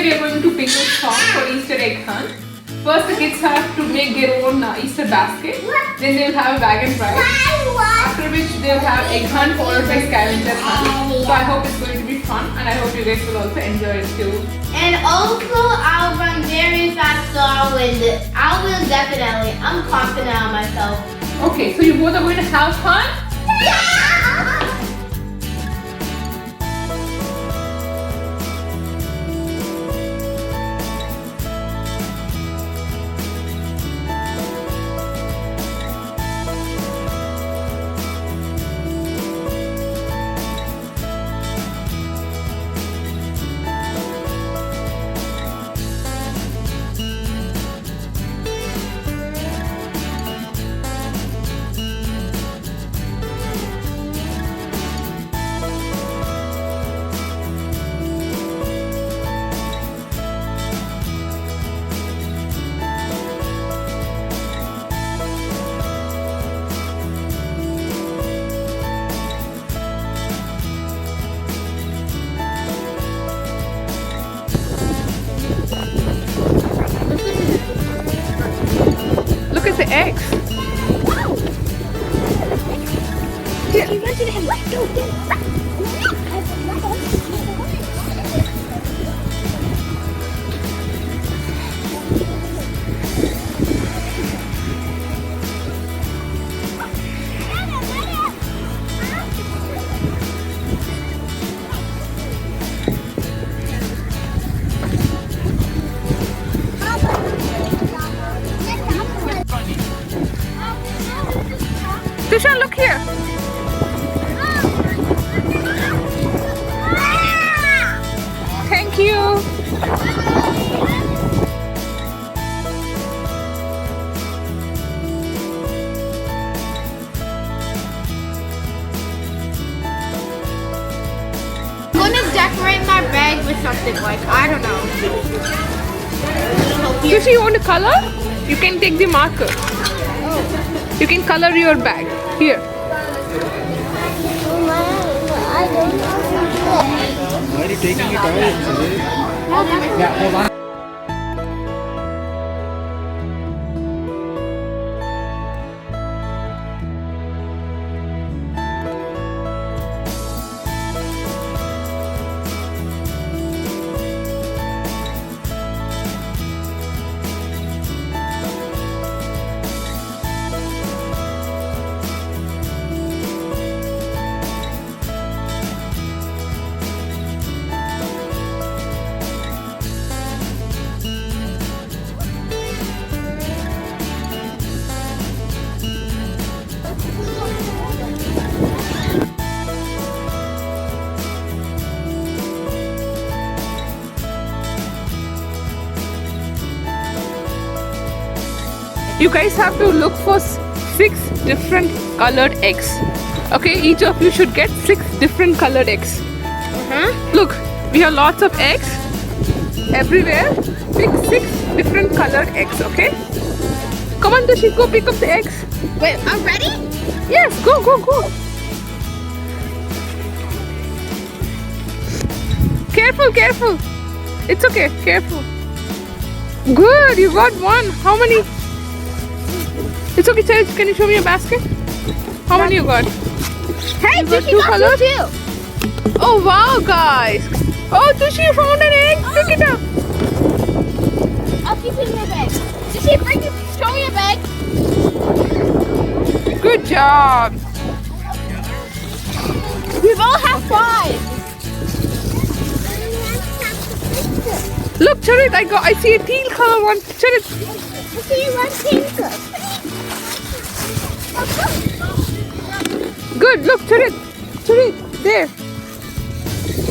Today we are going to Pingle's shop for Easter egg hunt. First the kids have to make their own Easter basket. Then they will have a wagon ride. After which they will have egg hunt followed by scavenger hunt. So I hope it's going to be fun and I hope you guys will also enjoy it too. And also I'll run very fast so I'll win this. I'll win definitely. I'm confident on myself. Okay, so you both are going to have fun? Look at the eggs. Here, you run to him. Go, go. Tishan, look here. Thank you. I'm gonna decorate my bag with something like, I don't know. Tishan, you want to color? You can take the marker. You can color your bag. Here. I don't know. Why are you taking it out? Yeah, hold on. You guys have to look for 6 different colored eggs. Okay, each of you should get 6 different colored eggs. Look, we have lots of eggs everywhere. Pick 6 different colored eggs, okay? Come on, Tushi, go pick up the eggs. Wait, I'm ready? Yes, go, go, go. Careful, careful. It's okay, careful. Good, you got one. How many? It's okay, Charlie. Can you show me your basket? How many you got? Hey, You got Tushi 2 got colors? two too. Oh wow, guys! Oh, Tushi, you found an egg. Pick it up. I'll keep it in your bag. Tushi, bring it. Show me your bag. Good job. We both have 5. Look, Charit, I see a teal color one. Charit, See, one pink. good. Look, Charit, Charit, there.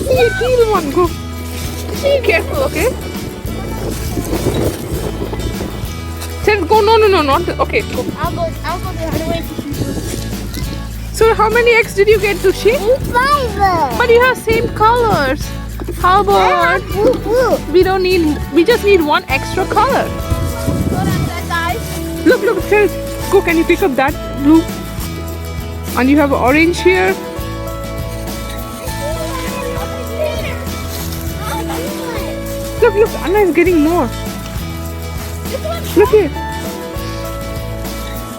See a teal one. Go. Be careful, okay? Charit, go. No, not. Okay, go. I'll go the other way. So, how many eggs did you get, Tushi? 5. But you have same colors. How about Blue, blue. we just need one extra color. Hold on, guys. Look, Charit, go. Can you pick up that blue? And you have orange here. look. Anna is getting more. Look here.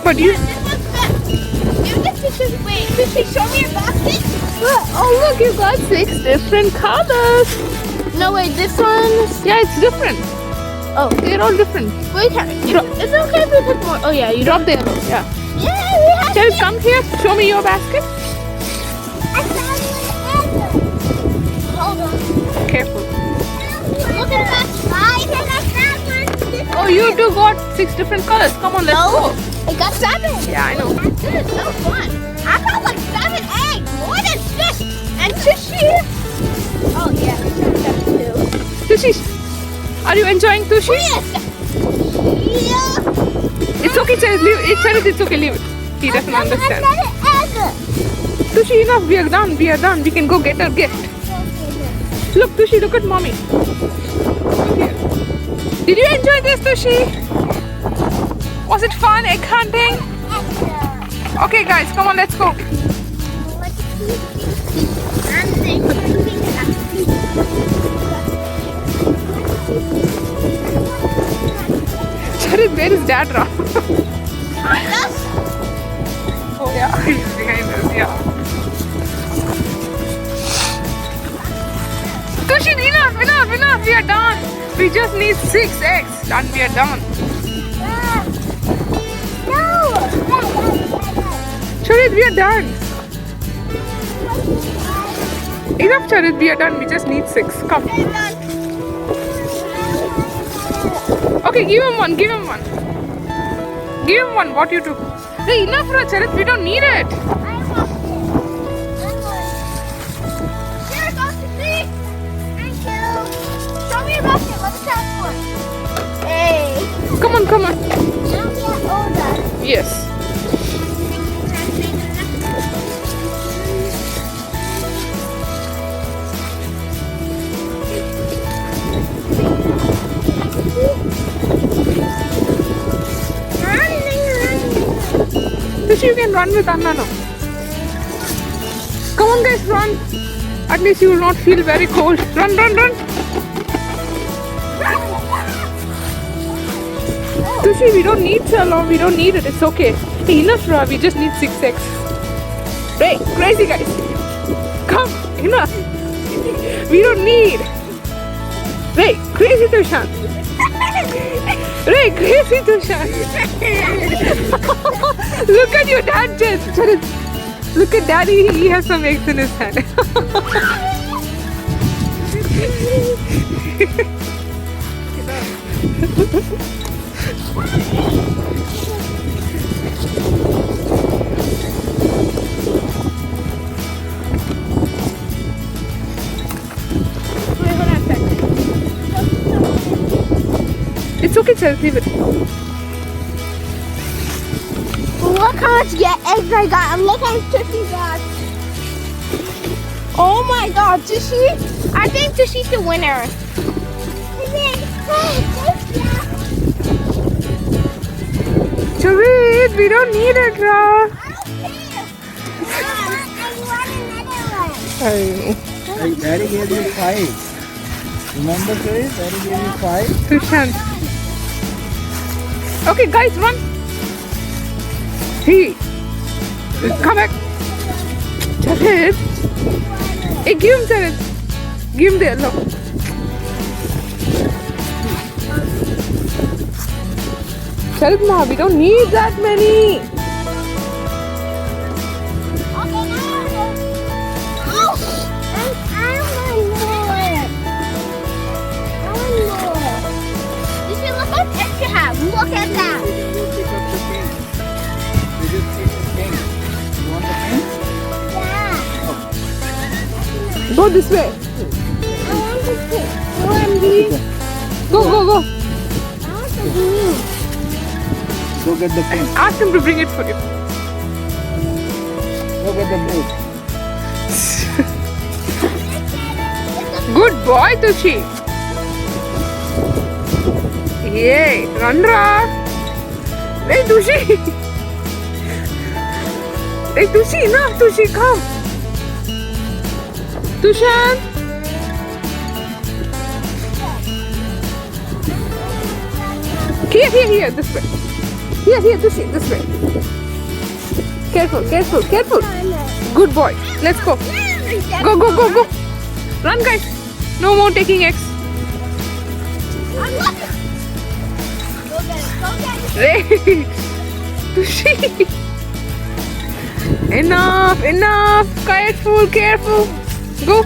But you. This one's best. Give this to Sushi. Wait, Sushi, show me your basket. Oh, look, you got 6 different colors. No, wait, this one's... Yeah, it's different. Oh, They're all different. wait, is it okay if we pick more? Oh, yeah, you Drop the yellow. Yeah. Yeah, we have Cheryl, come here. Show me your basket. I found one Hold on. Careful. Look at that. I found one. Oh, you two got 6 different colors. Come on, let's go. I got 7. Yeah, I know. This is so fun. I found like 7 eggs. More than 6. And Sushi. Oh, yeah. Tushi, are you enjoying Tushi? Yeah. It's okay, Cheryl. Leave it. Cheryl, it's okay. Leave it. He doesn't understand. Another egg. Tushi, enough. We are done. We are done. We can go get our gift. Look, Tushi, look at mommy. Look here. Did you enjoy this, Tushi? Was it fun, egg hunting? Okay, guys, come on, let's go. Charit, where is Dad, Ra? Oh, yeah, he's behind us, yeah. Tushi, enough, we are done. We just need 6 eggs. Done, we are done. Charit, we are done. Enough, Charit, we are done. We just need 6. Come. Okay, give him one. Give him one. What you took. Hey, enough, Charit. We don't need it. Show me your basket. Let's test one. Hey. Come on. Now we are older. Yes. Tushi, you can run with Anna now. Come on, guys, run. At least you will not feel very cold. Run. Tushi, we don't need Shalom. We don't need it. It's okay. Hey, enough, Ra. We just need 6 eggs. Ray, crazy guys. Come, enough. We don't need. Ray, crazy Tushan. Ray, crazy Tushan. Look at your dad, Jess. Look at Daddy. He has some eggs in his hand. It's okay, Chelsea. Leave it. Look how much eggs I got, and look how much Tushy got. Oh my God, Tushy! I think Tushy's the winner. Charit, we don't need it, Ra. I know. Hey, Daddy gave you 5. Remember, Chris? Daddy gave you 5. Tushan. Okay, guys, run. Hey, come back. Charit. Hey, give him, Charit. Give him the yellow. Charit, Ma, we don't need that many. Look at that. Pick up the pink. You just pick the pink. You want the pink? Go this way. Go. I want the blue. Go get the pink. Ask him to bring it for you. Go get the blue. Good boy, Tushi. Yay, run, Ra. Hey, Tushi. Hey, Tushi, enough, Tushi, come. Tushan. Here, this way. Here, this way. Careful. Good boy. Let's go. Go. Run, guys. No more taking eggs. Hey, Tushi. Enough. Careful. Go.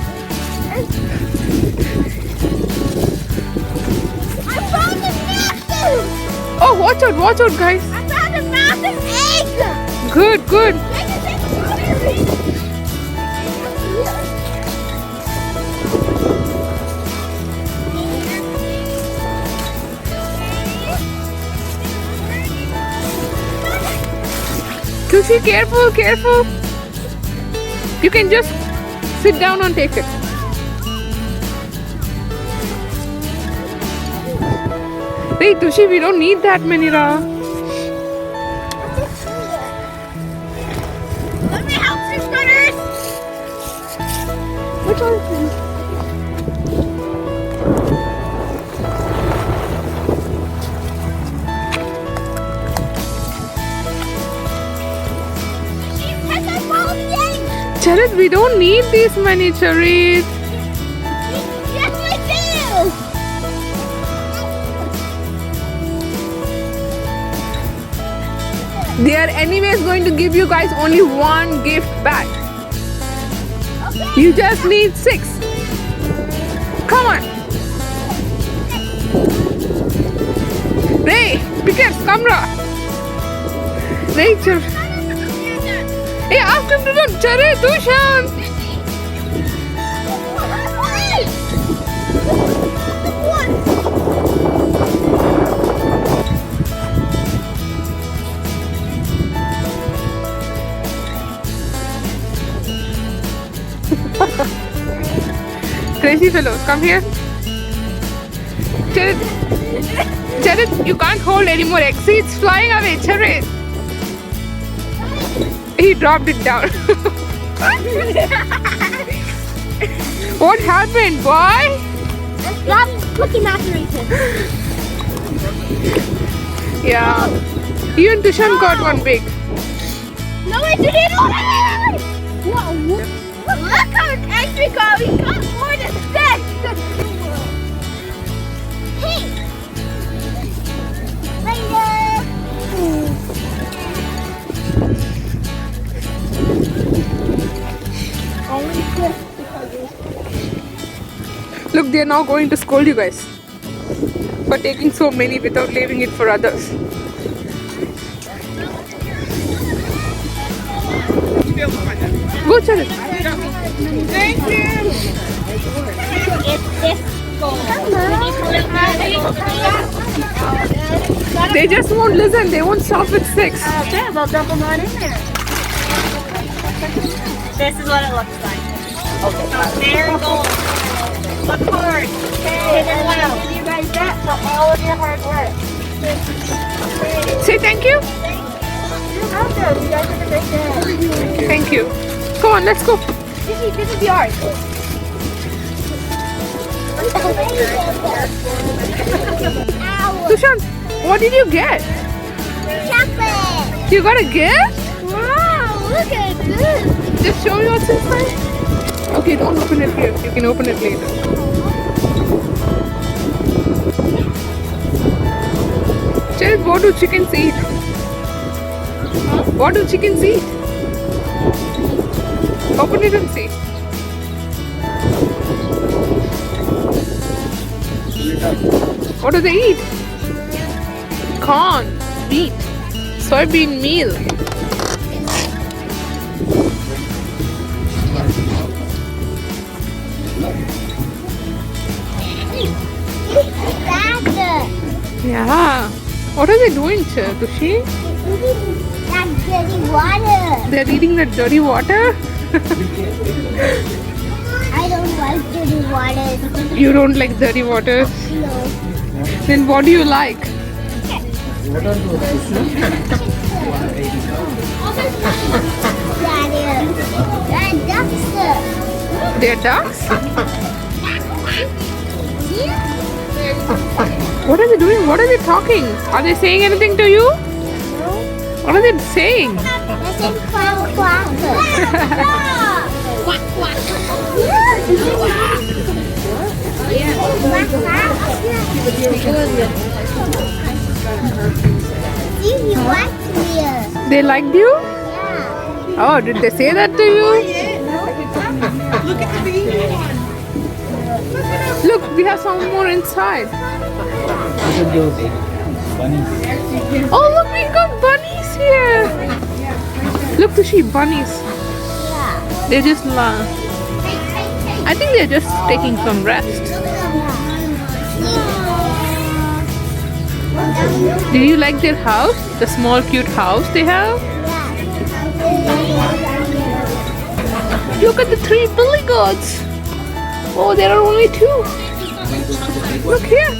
Oh, watch out, guys. I found a massive egg. Good. Tushi, careful. You can just sit down and take it. Wait, Tushi, we don't need that many, Ra. Let me help you, brothers. Which one? Charit, we don't need these many, Charit. Yes, we do. They are anyways going to give you guys only one gift back. Okay. You just need 6. Come on. Ray, Pickers, Kamra. Rachel. Hey, ask him to run. Charit, Dushan. Crazy fellow, come here. Charit, you can't hold any more eggs. See, it's flying away, Charit. He dropped it down. What happened, boy? Stop looking after each other. Yeah. Even Tushan got one big. No, I didn't. Look how much eggs we got. We got more than 6. Hey. Look, they are now going to scold you guys for taking so many without leaving it for others. Go, Charit. Thank you. They just won't listen. They won't stop with 6. Okay, they'll dump them right in there. This is what it looks like. So marigold. Look hard. Okay, and then I'll give you guys that for all of your hard work. Say thank you. You're welcome. You guys have a great day. Thank you. Come on, let's go. This is yours. Tushan, what did you get? Chocolate. You got a gift? Wow, look at this. Just show me what's inside. Okay, don't open it here. You can open it later. Charit, what do chickens eat? What do chickens eat? Open it and see. What do they eat? Corn, wheat, soybean meal. Yeah. What are they doing, Tushi? That dirty water. They're eating the dirty water? I don't like dirty water. You don't like dirty water? No. Then what do you like? That ducks. They're ducks? Yeah. What are they doing? What are they talking? Are they saying anything to you? What are they saying? This is quack quack. Quack quack. See, he liked me. They liked you? Yeah. Oh, did they say that to you? Look at the bee. Look, we have some more inside. Look at those bunnies. Oh, look, we got bunnies here. Look, the sheep bunnies. Yeah. They're just I think they're just taking some rest. Did you like their house? The small cute house they have? Look at the 3 billy goats. Oh, there are only 2. Look here.